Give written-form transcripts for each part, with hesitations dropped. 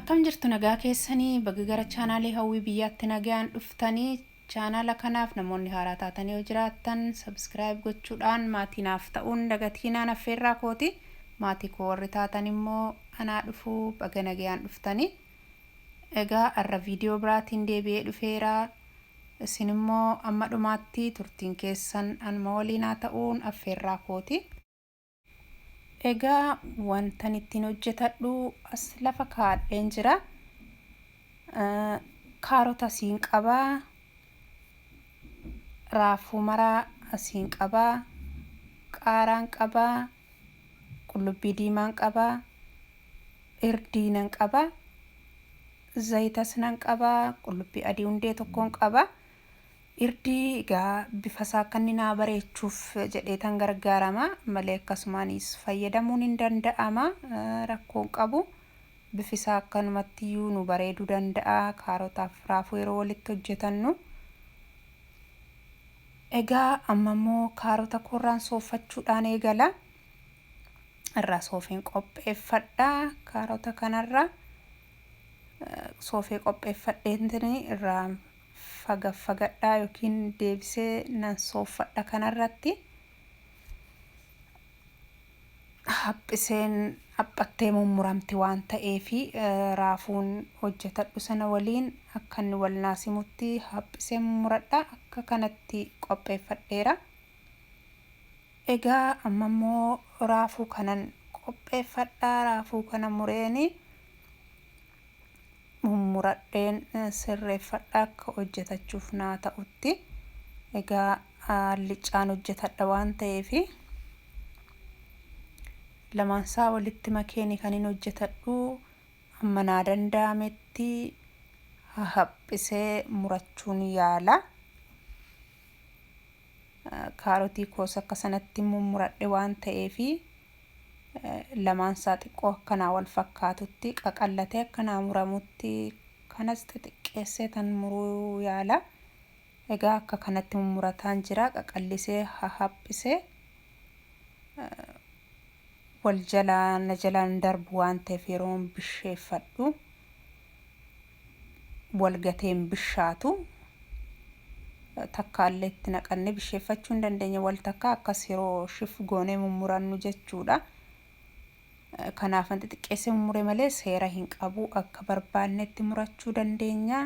Akkam jirtu nagaa keessanii baga gara chaanaalii hawwii biyyaatti nagaan dhuftanii chaanaala kanaaf namoonni haaraa taatanii yoo jiraattan subscribe gochuudhaan maatii naaf ta'uun dagatiinaan affeerraa kooti maatii koo warri taatan immoo anaa dhufuu baga nagaan dhuftanii egaa arra viidiyoo biraatiin deebi'ee dhufeera isin immoo amma dhumaatti turtiin keessan anuma waliinaa ta'uun affeerraa kooti. Egaa wantan ittiin hojjetadhu as lafa kaadheen jira. Kaarota asiin qabaa, raafuu maraa asiin qabaa, qaaraan qabaa, qullubbii diimaan qabaa, irdiinan qabaa, zayitas nan qabaa, qullubbii adii hundee tokkoon qabaa. Irdii egaa bifa isaa akka inni naa bareechuuf jedhee tan gargaarama malee akkasumaanis fayyadamuun hin danda'ama rakkoon qabu bifi isaa akkanumatti iyyuu nu bareeduu danda'a kaarotaaf raafuu yeroo walitti hojjetannu. Egaa amma immoo kaarota korraan sooffachuudhaan eegala. Irraa soofeen qopheeffadhaa kaarota kanarra soofee qopheeffadheentini irraa fagadhaa yookiin deebisee nan sooffadha kanarratti haphiseen haphattee mummuramti waan ta'eefi raafuun hojjetadhu sana waliin akka inni wal naasimutti haphisee mummuradha akka kanatti qopheeffadheera. Egaa amma immoo raafuu kanan qopheeffadhaa raafuu kana mureeni mummuradheen sirreeffadha akka hojjetachuuf naa ta'utti. Egaa allicaan hojjetadha waan ta'eefi lamaansaa walitti makeeni kanin hojjetadhu amma naa danda'ametti haphisee murachuun yaala. Kaarotii koos akka sanatti mummuradhe waan ta'eefi lamaansaa xiqqoo akkanaa wal fakkaatutti qaqallatee akkanaa muramutti kanas xixiqqeessee tan muruu yaala. Egaa akka kanatti mummurataan jira qaqallisee haphisee wal jalaan darbu waan ta'eef yeroon bisheeffadhu wal gateen bishaatu takkaallee itti naqannee bisheeffachuu hin dandeenya wal takka akkas yeroo shif goonee mummurannu jechuudha. Kanaafan xixiqqeessee mummure malee seera hin qabu akka barbaannetti murachuu dandeenya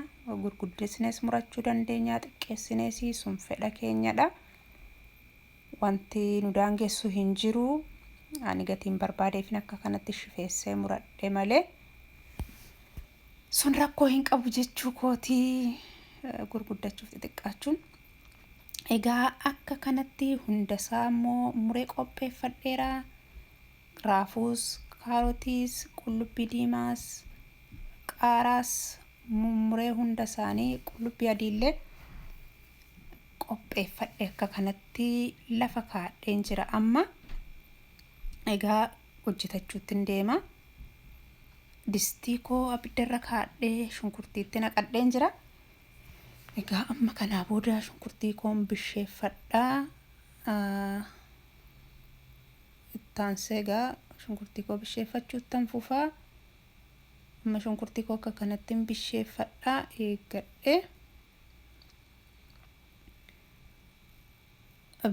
gurguddisnees murachuu dandeenya xiqqeessinees sun fedha keenyadha. Wanti nu daangessu hin jiru ani gatiin barbaadeefin akka kanatti shifeessee muradhe malee sun rakkoo hin qabu jechuu kootii gurguddachuuf xixiqqaachuun. Egaa akka kanatti hundasaa immoo muree qopheeffadheera. Raafuus, kaarotiis, qullubbii diimaas, qaaraas mummuree hunda isaanii qullubbii adiillee qopheeffadhe akka kanatti lafa kaadheen jira amma. Egaa hojjetachuutti hin deema. Distii koo abiddarra kaadhee shunkurtiitti naqadheen jira. Egaa amma kanaa booda shunkurtii koon bisheeffadhaa. Taansee egaa shunkurtii koo bisheeffachuuttan fufaa amma shunkurtii koo akka kanatti bisheeffadhaa eeggadhee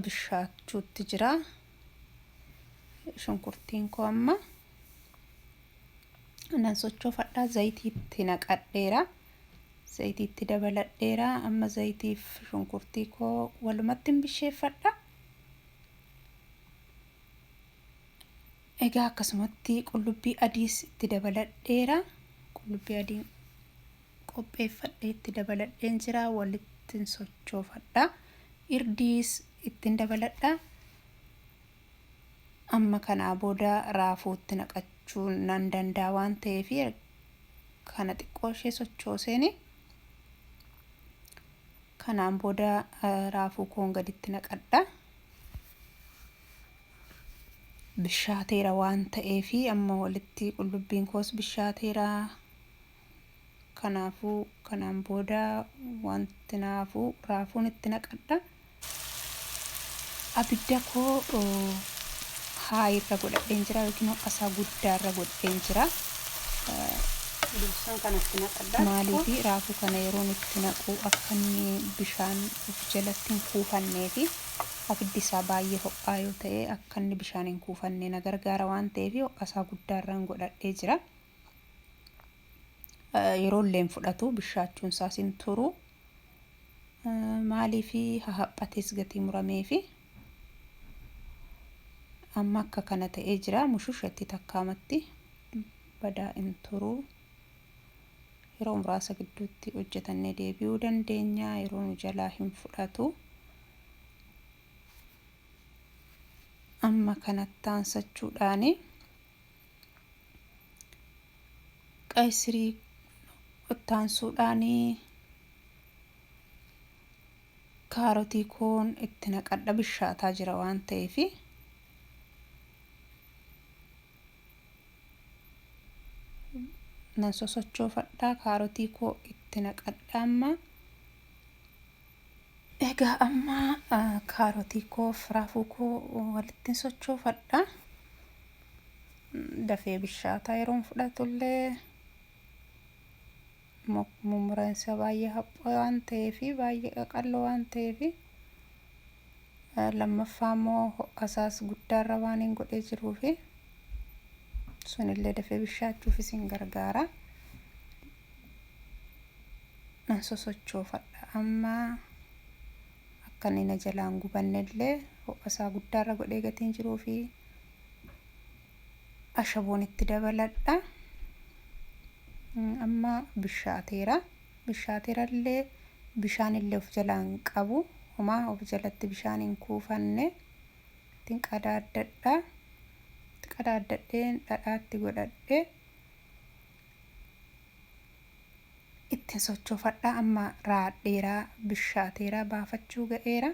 bishaachuutti jira shunkurtiin koo amma nan sochoofadhaa zayitiitti naqadheera zayitiitti dabaladheera amma zayitiif shunkurtii koo walumatti bisheeffadhaa. Egaa akkasumatti qullubbii adiis itti dabaladheera qullubbii adiin qopheeffadhee itti dabaladheen jira walitti sochoofadha irdiis ittiin dabaladha. Amma kanaa booda raafuutti naqachuu nan danda'a waan ta'eef kana xiqqoo ishee sochooseeni kanaan booda raafuu koon gaditti naqadha. Bishaateera waan ta'eefi amma walitti qullubbiin koos bishaateera kanaafuu kanaan booda wanti naafuu raafuun itti naqadha. Abidda koo haayirra godhadheen jira yookiin ho'asaa guddaarra godheen jira. Bishaan kanatti naqadhaa. Maaliifi raafuu kana yeroon itti naqu akka inni bishaan of jalatti hin kuufannee fi abiddi isaa baay'ee ho'aa yoo ta'e akka inni bishaan hin kuufannee na gargaara waan ta'eef ho'asaa guddaarraan godhadhee jira. Yeroo illee fudhatu bishaachuun isaas hin turu. Maaliifi haphatees gatii muramee fi amma akka kana ta'ee jira. Mushushatti takkaamatti badaa hin turu. Yeroo muraasa gidduutti hojjetannee deebi'uu dandeenya. Yeroo nu jalaa hin fudhatu. Amma kanatti aansachuudhaani qaysirii ittaansuudhaani kaarotii koon itti naqadha. Bishaataa jira waan ta'eef nan sosochoofadha. Kaarotii koo itti naqadha. Amma kaarotii koo raafuu koo walitti sochoofadha. Dafee bishaataa yeroon fudhatullee mummureensa baay'ee haphaa waan ta'eef baay'ee qaqalloo waan ta'eef lammaffaa immoo ho'asaas guddaarra waan hin godhee jiruuf sunillee dafee bishaachuufis hin gargaara. Nan sosochoofadha. Amma akka inni na jalaan gubannellee ho'asaa guddaarra godhee gatiin jiruuf ashaboon itti dabaladha. Amma bishaateerallee bishaan illee of jalaan qabu. Homaa of jalatti bishaan hin kuufanne ittiin qadaaddadha. Qadaaddadheen dhadhaatti godhadhee ittiin sochoofadha. Amma raadheeraa bishaateeraa baafachuu ga'eera.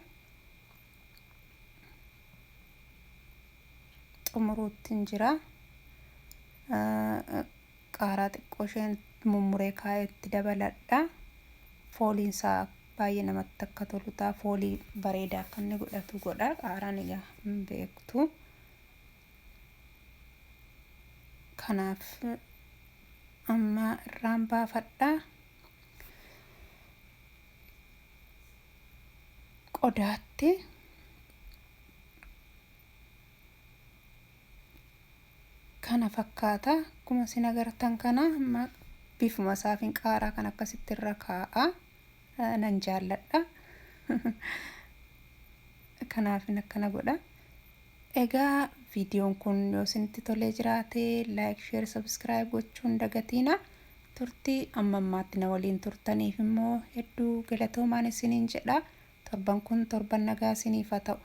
Xumuruutti jira. Qaaraa xiqqoo isheen mummuree kaa'etti dabaladha. Fooliin isaa baay'ee namatti akka tolu ta'a. Foolii bareedaa akka inni godhatu godha. Qaaraan egaa hin beektu. Kanaaf amma irraan baafadha. Qodaatti kana fakkaata. Akkuma isin agartan kana bifuma isaafin qaaraa kan akkasitti irra kaa'a. Nan jaalladha. Kanaafin akkana godha. Egaa viidiyoon kun yoo isinitti tolee jiraate like, share, subscribe gochuun dagatiina. Turtii amma ammaatti na waliin turtaniif immoo hedduu galatoomaan isiniin jedha. Torban kun torban nagaa isiniif haa ta'u.